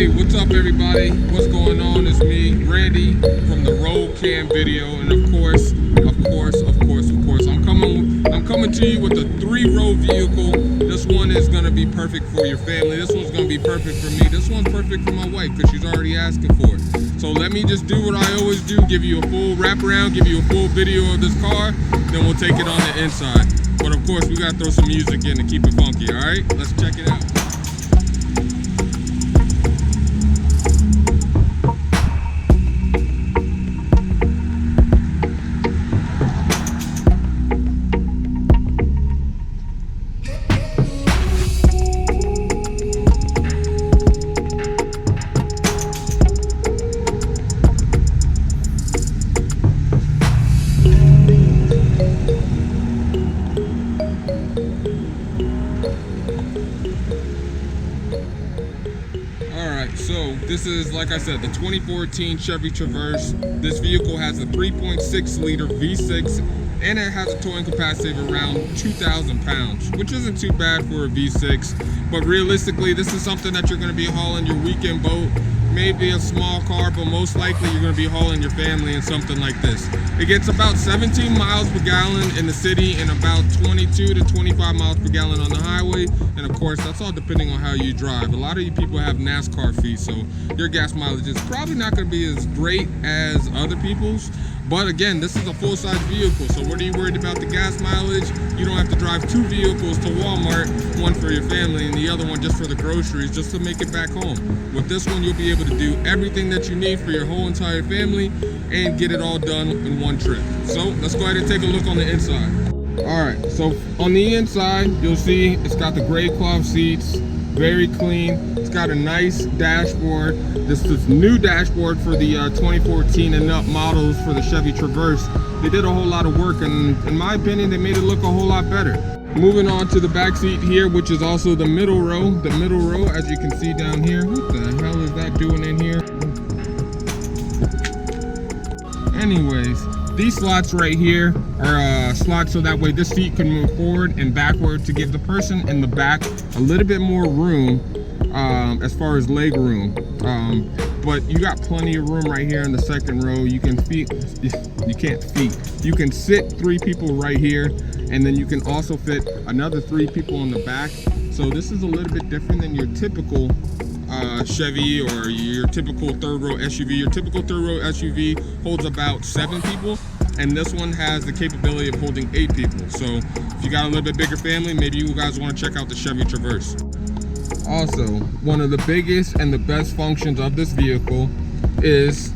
Hey, what's up everybody? What's going on? It's me, Randy, from the Roll Cam video, and of course, I'm coming to you with a 3-row vehicle. This one is gonna be perfect for your family. This one's gonna be perfect for me. This one's perfect for my wife because she's already asking for it. So let me just do what I always do, give you a full wraparound, give you a full video of this car, then we'll take it on the inside. But of course, we gotta throw some music in to keep it funky, all right? Let's check it out. So this is, like I said, the 2014 Chevy Traverse. This vehicle has a 3.6 liter V6 and it has a towing capacity of around 2,000 pounds, which isn't too bad for a V6. But realistically, this is something that you're going to be hauling your weekend boat, maybe a small car, but most likely you're going to be hauling your family in something like this. It gets about 17 miles per gallon in the city and about 22 to 25 miles per gallon on the highway. And of course, that's all depending on how you drive. A lot of you people have NASCAR feet, so your gas mileage is probably not going to be as great as other people's. But again, this is a full-size vehicle, so what are you worried about the gas mileage? You don't have to drive 2 vehicles to Walmart, one for your family and the other one just for the groceries, just to make it back home. With this one, you'll be able to do everything that you need for your whole entire family and get it all done in one trip. So let's go ahead and take a look on the inside. All right, so on the inside, you'll see it's got the gray cloth seats, very clean. It's got a nice dashboard. This is new dashboard for the 2014 and up models for the Chevy Traverse. They did a whole lot of work, and in my opinion, they made it look a whole lot better. Moving on to the back seat here, which is also the middle row. The middle row, as you can see down here. What the hell is that doing in here? Anyways, these slots right here are slots so that way this seat can move forward and backward to give the person in the back a little bit more room as far as leg room. But you got plenty of room right here in the second row. You can you can sit 3 people right here, and then you can also fit another 3 people in the back. So this is a little bit different than your typical Chevy or your typical 3rd row SUV. Your typical 3rd row SUV holds about 7 people, and this one has the capability of holding 8 people. So if you got a little bit bigger family, maybe you guys want to check out the Chevy Traverse. Also, one of the biggest and the best functions of this vehicle is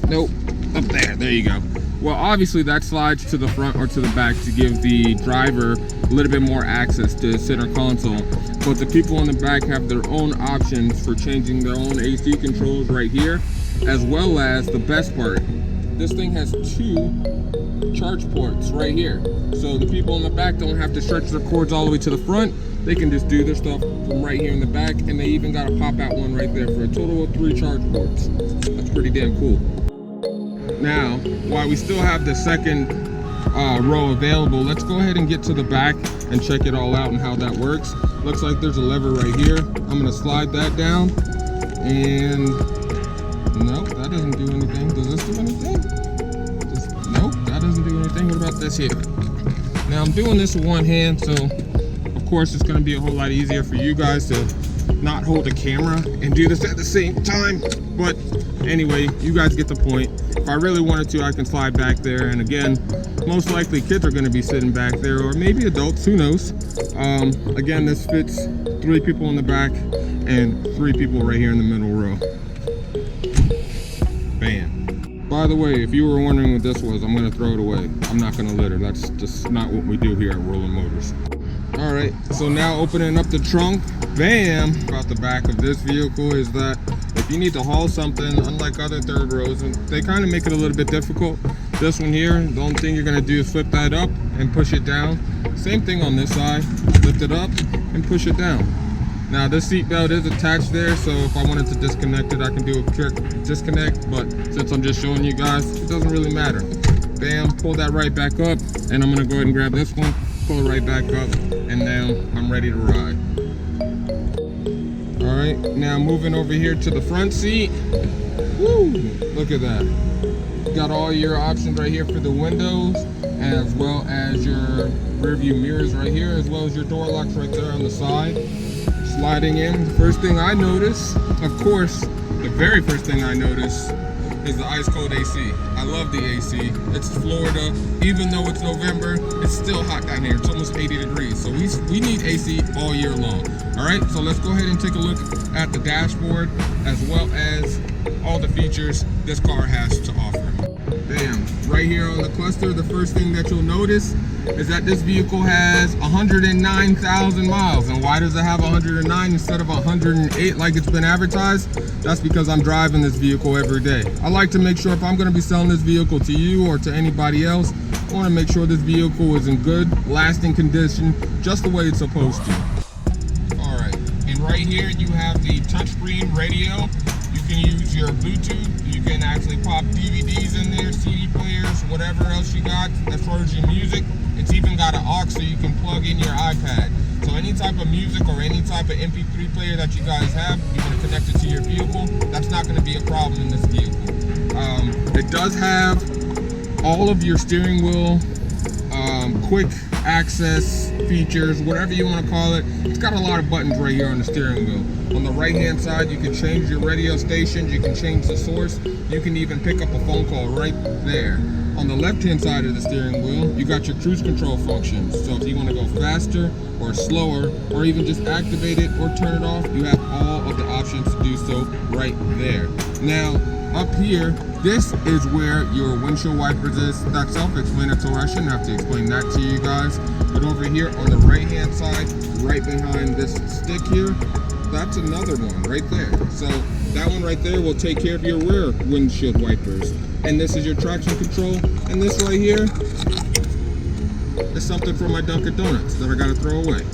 nope, up there you go. Well, obviously that slides to the front or to the back to give the driver a little bit more access to the center console. But the people in the back have their own options for changing their own AC controls right here, as well as the best part. This thing has 2 charge ports right here. So the people in the back don't have to stretch their cords all the way to the front. They can just do their stuff from right here in the back, and they even got a pop-out one right there for a total of 3 charge ports. That's pretty damn cool. Now, while we still have the second row available, let's go ahead and get to the back and check it all out and how that works. Looks like there's a lever right here. I'm gonna slide that down, and nope, that doesn't do anything. Does this do anything? Nope, that doesn't do anything. What about this here? Now I'm doing this with one hand, so of course it's gonna be a whole lot easier for you guys to not hold the camera and do this at the same time. But anyway, you guys get the point. If I really wanted to, I can slide back there, and again, most likely kids are going to be sitting back there, or maybe adults, who knows. Again, this fits 3 people in the back and 3 people right here in the middle row. Bam. By the way, if you were wondering what this was, I'm going to throw it away. I'm not going to litter. That's just not what we do here at Rollin Motors. All right, so now opening up the trunk. Bam. About the back of this vehicle is that if you need to haul something, unlike other 3rd rows, and they kind of make it a little bit difficult. This one here, the only thing you're going to do is flip that up and push it down. Same thing on this side. Lift it up and push it down. Now this seat belt is attached there, so if I wanted to disconnect it, I can do a quick disconnect, but since I'm just showing you guys, it doesn't really matter. Bam, pull that right back up, and I'm going to go ahead and grab this one, pull it right back up, and now I'm ready to ride. All right, now moving over here to the front seat. Woo, look at that. Got all your options right here for the windows, as well as your rear view mirrors right here, as well as your door locks right there on the side. Sliding in, the first thing I notice, of course, the very first thing I notice is the ice cold AC. I love the AC. It's Florida. Even though it's November, it's still hot down here. It's almost 80 degrees. So we need AC all year long. All right, so let's go ahead and take a look at the dashboard, as well as all the features this car has to offer. Bam, right here on the cluster, the first thing that you'll notice is that this vehicle has 109,000 miles. And why does it have 109 instead of 108 like it's been advertised? That's because I'm driving this vehicle every day. I like to make sure if I'm going to be selling this vehicle to you or to anybody else, I want to make sure this vehicle is in good, lasting condition, just the way it's supposed to. All right, and right here you have the touchscreen radio. You can use your Bluetooth. You can actually pop DVDs in there, CD players, whatever else you got as far as your music. It's even got an aux so you can plug in your iPad. So any type of music or any type of MP3 player that you guys have, you want to connect it to your vehicle, that's not going to be a problem in this vehicle. It does have all of your steering wheel, quick access features, whatever you want to call it. It's got a lot of buttons right here on the steering wheel. On the right hand side, you can change your radio stations, you can change the source, you can even pick up a phone call right there. On the left hand side of the steering wheel, you got your cruise control functions. So if you want to go faster or slower, or even just activate it or turn it off, you have all of the options to do so right there. Now up here, this is where your windshield wipers is. That's self-explanatory. I shouldn't have to explain that to you guys. But over here on the right hand side, right behind this stick here, that's another one right there. So that one right there will take care of your rear windshield wipers. And this is your traction control. And this right here is something for my Dunkin' Donuts that I gotta throw away.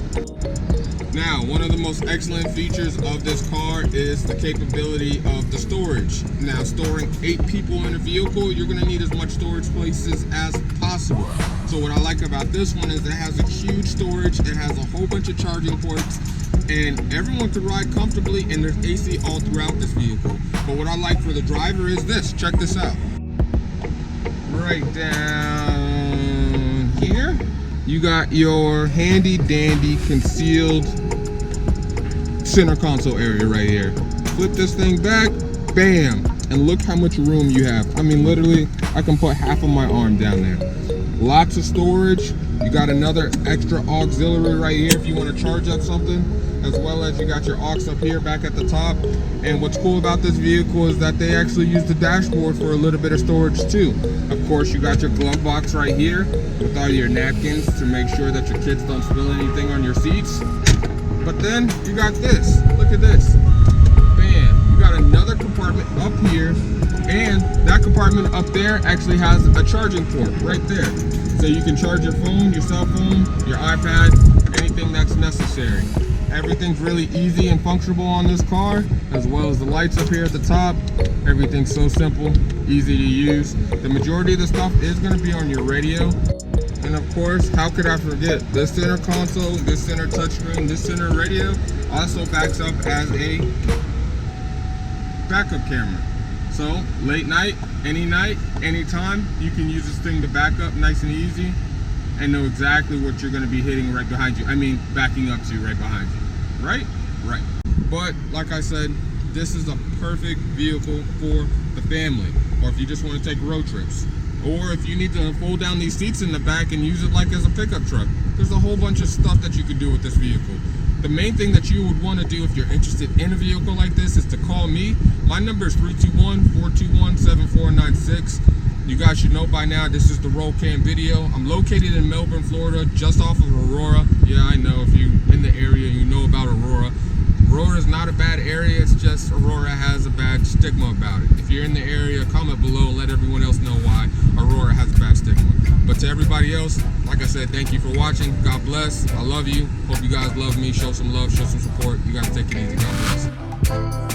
Now, one of the most excellent features of this car is the capability of the storage. Now, storing 8 people in a vehicle, you're gonna need as much storage places as possible. So what I like about this one is it has a huge storage, it has a whole bunch of charging ports, and everyone can ride comfortably, and there's AC all throughout this vehicle. But what I like for the driver is this, check this out. Right down here, you got your handy dandy concealed center console area right here. Flip this thing back, bam, and look how much room you have. I mean, literally, I can put half of my arm down there. Lots of storage. You got another extra auxiliary right here if you want to charge up something, as well as you got your aux up here back at the top. And what's cool about this vehicle is that they actually use the dashboard for a little bit of storage too. Of course, you got your glove box right here with all your napkins to make sure that your kids don't spill anything on your seats. But then you got this. Look at this. Bam. You got another compartment up here, and that compartment up there actually has a charging port right there. So you can charge your phone, your cell phone, your iPad, anything that's necessary. Everything's really easy and functional on this car, as well as the lights up here at the top. Everything's so simple, easy to use. The majority of the stuff is going to be on your radio. And of course, how could I forget, this center console, this center touchscreen, this center radio also backs up as a backup camera. So late night, anytime, you can use this thing to back up nice and easy and know exactly what you're going to be hitting right behind you. I mean, backing up to right behind you. Right? Right. But like I said, this is a perfect vehicle for the family, or if you just want to take road trips, or if you need to fold down these seats in the back and use it like as a pickup truck. There's a whole bunch of stuff that you could do with this vehicle. The main thing that you would want to do if you're interested in a vehicle like this is to call me. My number is 321-421-7496. You guys should know by now, this is the Roll Cam video. I'm located in Melbourne, Florida, just off of Aurora. Yeah, I know, if you're in the area, you know about Aurora. Aurora is not a bad area, it's just Aurora has a bad stigma about it. If you're in the area, comment below and let everyone else know why Aurora has a bad stigma. But to everybody else, like I said, thank you for watching. God bless. I love you. Hope you guys love me. Show some love, show some support. You guys take it easy. God bless.